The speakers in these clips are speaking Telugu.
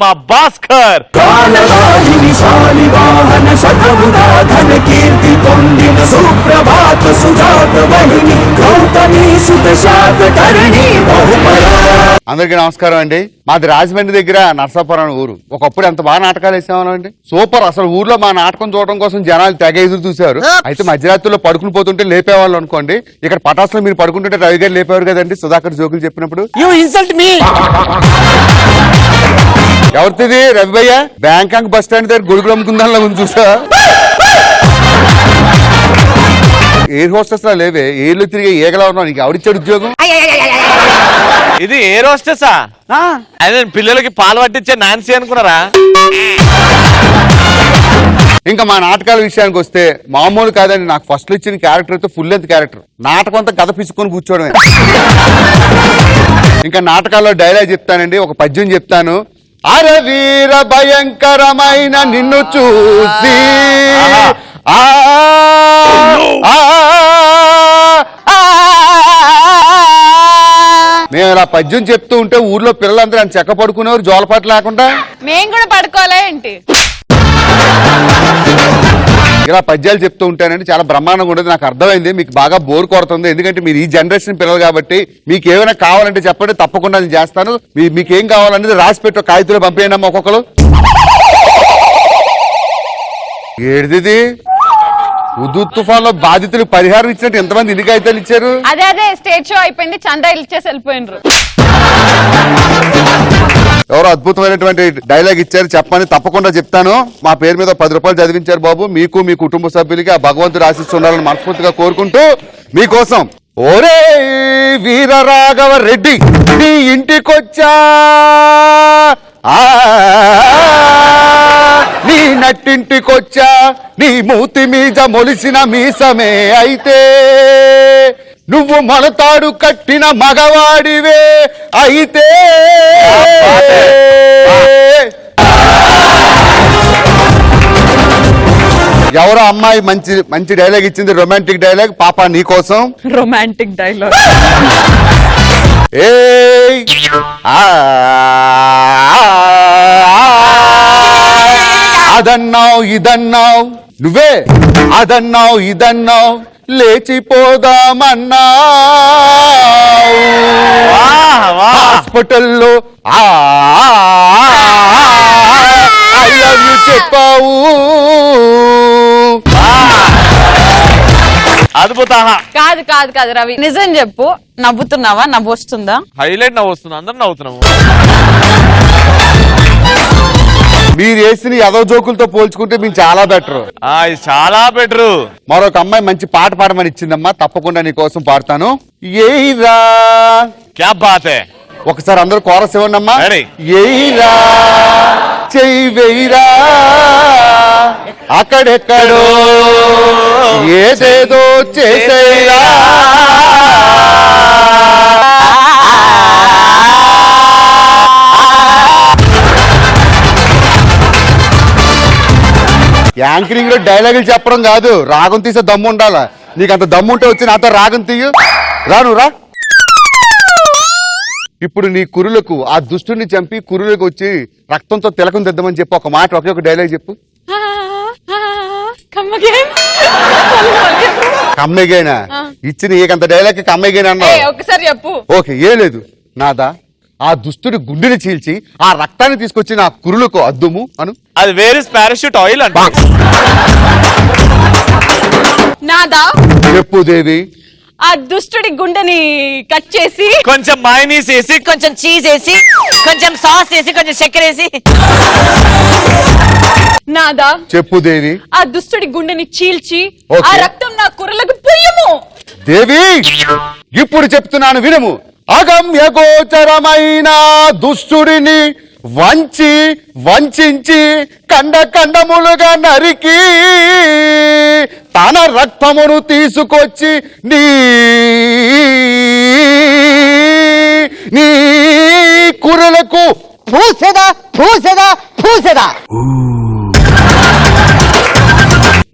మా భాస్కర్. అందరికీ నమస్కారం అండి. మాది రాజమండ్రి దగ్గర నర్సాపురం ఊరు. ఒకప్పుడు ఎంత బాగా నాటకాలు వేసేవాళ్ళండి. సూపర్. అసలు ఊర్లో మా నాటకం చూడడం కోసం జనాలు తెగ ఎదురు చూశారు. అయితే మధ్యరాత్రుల్లో పడుకుని పోతుంటే లేపేవాళ్ళు అనుకోండి. ఇక్కడ పటాసులో మీరు పడుకుంటుంటే రవి గారు లేపేవారు కదండి సుధాకర్ జోకులు చెప్పినప్పుడు. ఎవరిది రవి భయ్య? బ్యాంకాక్ బస్ స్టాండ్ దగ్గర గొడుగులు అమ్ముకుందానిలా ఉంది చూసా. ఎయిర్ హోస్టెస్ లా లేవే, ఏళ్ళు తిరిగే ఏగలా ఉన్నావు. నీకు ఎవరిచ్చాడు ఉద్యోగం? ఇది ఎయిర్ హోస్టెసా? అదే పిల్లలకి పాలు పట్టించే నాన్సీ అనుకున్నారా? ఇంకా మా నాటకాల విషయానికి వస్తే మామూలు కాదండి. నాకు ఫస్ట్ ఇచ్చిన క్యారెక్టర్ అయితే ఫుల్ లెంత్ క్యారెక్టర్. నాటకం అంతా కథ పిచ్చుకొని కూర్చోవడమే. ఇంకా నాటకాల్లో డైలాగ్ చెప్తానండి, ఒక పద్యం చెప్తాను. అరవీర భయంకరమైన నిన్ను చూసి మేము ఇలా పద్యం చెప్తూ ఉంటే ఊర్లో పిల్లలందరూ అని చెక్క పడుకునేవారు జోలపాటు లేకుండా. మేము కూడా పడుకోవాలా ఏంటి? ఇలా పద్యాలు చెప్తూ ఉంటానండి, చాలా బ్రహ్మాండంగా ఉండదు. నాకు అర్థమైంది మీకు బాగా బోర్ కొడుతుంది, ఎందుకంటే మీరు ఈ జనరేషన్ పిల్లలు కాబట్టి. మీకు ఏమైనా కావాలంటే చెప్పండి, తప్పకుండా నేను చేస్తాను. మీకు ఏం కావాలనేది రాసి పెట్టి కాగితంలో పంపేయండి అమ్మ ఒక్కొక్కరు. ఏడిది ఉదు తుఫాన్లో బాధితులు పరిహారం ఇచ్చినట్టు ఎంతమంది ఇన్ని కాగితాలు ఇచ్చారు? అదే స్టేజ్ షో అయిపోయింది, చందా ఇచ్చేసి వెళ్ళిపోయినరు. ఎవరో అద్భుతమైనటువంటి డైలాగ్ ఇచ్చారు, చెప్పని తప్పకుండా చెప్తాను. మా పేరు మీద 10 రూపాయలు చదివించారు బాబు. మీకు మీ కుటుంబ సభ్యులకి ఆ భగవంతుడు ఆశిస్తున్నారని మనస్ఫూర్తిగా కోరుకుంటూ మీకోసం. ఓరే వీర రాఘవ రెడ్డి నీ ఇంటికొచ్చా, నీ నట్టింటికొచ్చా, నీ మూతి మీద మొలిసిన మీసమే అయితే నువ్వు మొలతాడు కట్టిన మగవాడివే అయితే. ఎవరో అమ్మాయి మంచి మంచి డైలాగ్ ఇచ్చింది, రొమాంటిక్ డైలాగ్. పాప నీకోసం రొమాంటిక్ డైలాగ్. అదన్నావు ఇదన్నావు నువ్వే, అదన్నావు ఇదన్నావు లేచిపోదామన్నా హాస్పిటల్లో ఐ లవ్ యూ చెప్పావు. అద్భుత. కాదు కాదు కాదు రవి, నిజం చెప్పు, నవ్వుతున్నావా? నవ్వు వస్తుందా? హైలైట్ నవ్వు వస్తుంది, అందరం నవ్వుతున్నాము. మీరు వేసిన ఎదో జోకులతో పోల్చుకుంటే మేము చాలా బెటర్. చాలా బెటరు. మరొక అమ్మాయి మంచి పాట పాడమని ఇచ్చిందమ్మా, తప్పకుండా నీ కోసం పాడతాను. ఏయిరా క్యా బాత్ హై. ఒకసారి అందరూ కోరస్ ఇవ్వండి అమ్మా. ఏయిరా చెయ్యి వెయ్యిరా అక్కడెక్కడో ఏదేదో చేసేరా. యాంకరింగ్ లో డైలాగులు చెప్పడం కాదు, రాగం తీసే దమ్ము ఉండాలా. నీకు అంత దమ్ము ఉంటే వచ్చి నాతో రాగం తీయు. రాను రా. ఇప్పుడు నీ కురులకు ఆ దుష్టుని చంపి కురులకు వచ్చి రక్తంతో తిలకం దిద్దామని చెప్పి ఒక మాట, ఒకే ఒక డైలాగ్ చెప్పు. కమ్మేగైనా ఇచ్చిన ఏకంత డైలాగ్ కమ్మేగైనా అన్నా ఒకసారి చెప్పు. ఓకే, ఏ లేదు నాదా. ఆ దుష్టుడి గుండెని చీల్చి ఆ రక్తాన్ని తీసుకొచ్చి నా కురులకు అద్దుము అను. అది వేర్ ఇస్ పారాషూట్ ఆయిల్ అంట. నాదా చెప్పు దేవి. ఆ దుష్టుడి గుండెని కట్ చేసి కొంచెం మైనీస్ వేసి, కొంచెం చీజ్ వేసి, కొంచెం సాస్ వేసి, కొంచెం చక్కెర వేసి. నాదా చెప్పు దేవి. ఆ దుష్టుడి గుండెని చీల్చి ఆ రక్తం నా కుర్రలకు పొయ్యము. దేవి ఇప్పుడు చెప్తున్నాను వినము. అగమ్య గోచరమైన దుష్టుడిని వంచి కండ కండములుగా నరికి తన రక్తమును తీసుకొచ్చి నీ కురులకు పూసెదా.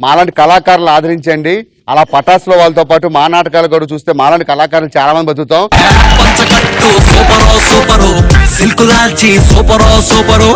మాలాంటి కళాకారులు ఆదరించండి. అలా పటాసులో వాళ్ళతో పాటు మా నాటకాలు కూడా చూస్తే మాలాంటి కళాకారులు చాలా మంది బతుకుతాం. పంచకట్టు సూపరో సూపరో సిల్క్ దాల్చి సూపరో సూపరో